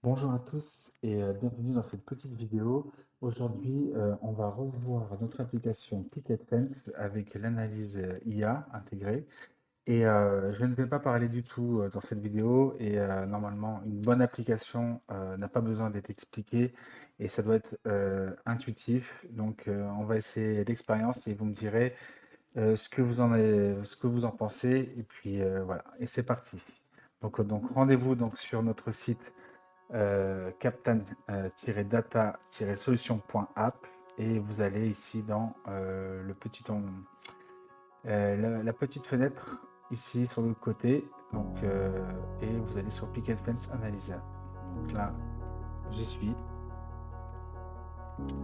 Bonjour à tous et bienvenue dans cette petite vidéo. Aujourd'hui, on va revoir notre application Picket Fence avec l'analyse IA intégrée. Et je ne vais pas parler du tout dans cette vidéo. Et normalement, une bonne application n'a pas besoin d'être expliquée et ça doit être intuitif. Donc, on va essayer l'expérience et vous me direz ce que vous en pensez. Et puis voilà, et c'est parti. Donc rendez-vous donc sur notre site kaptan-data-solutions.app et vous allez ici dans la petite fenêtre ici sur le côté et vous allez sur Picket Fence Analyzer. Donc là, j'y suis.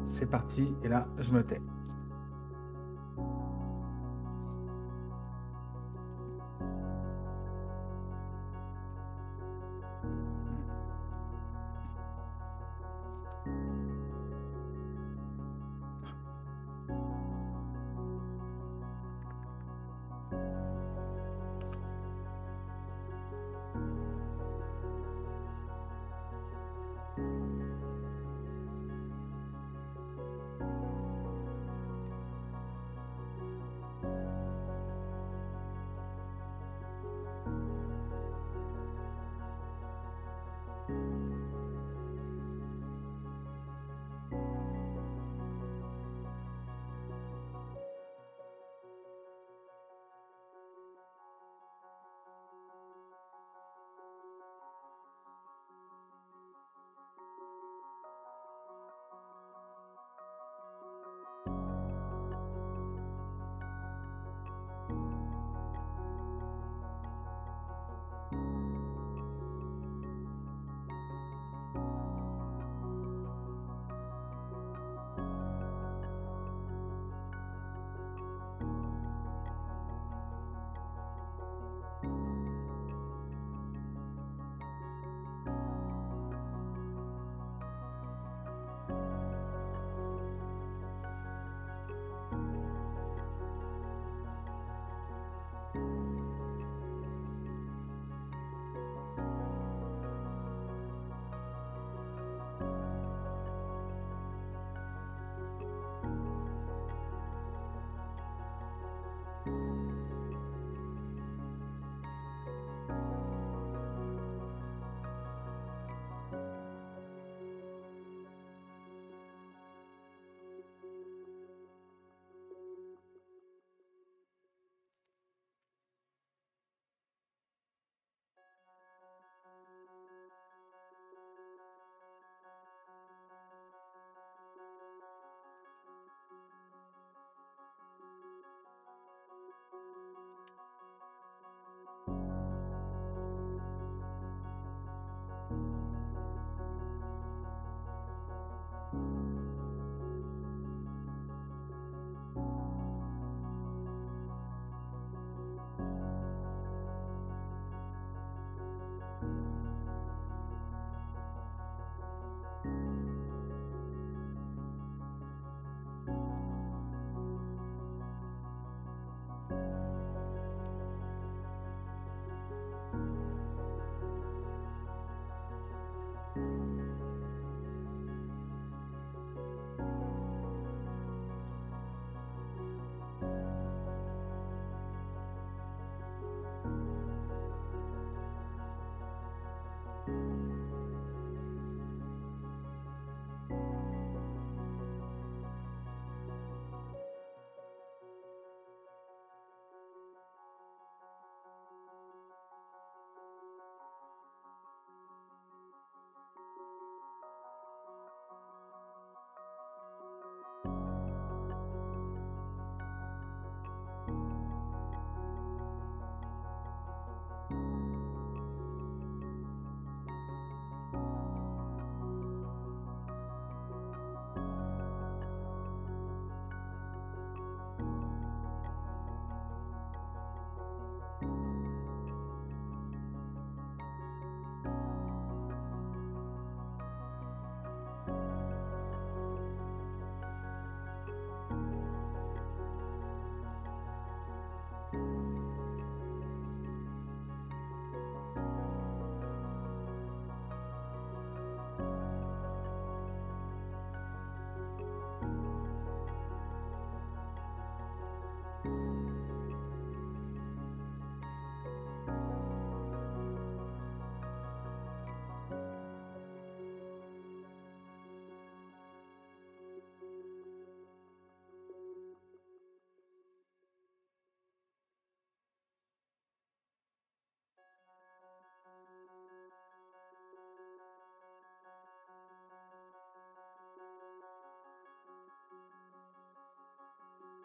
C'est parti et là, je me tais.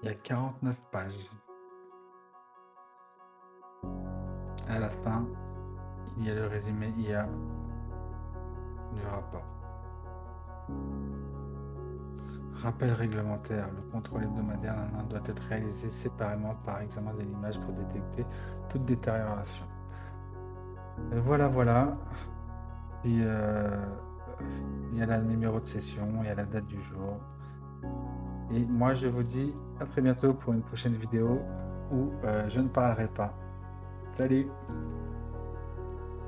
Il y a 49 pages. À la fin, il y a le résumé IA du rapport. Rappel réglementaire. Le contrôle hebdomadaire doit être réalisé séparément par examen de l'image pour détecter toute détérioration. Et voilà. Puis, il y a le numéro de session, il y a la date du jour. Et moi, je vous dis à très bientôt pour une prochaine vidéo où je ne parlerai pas. Salut!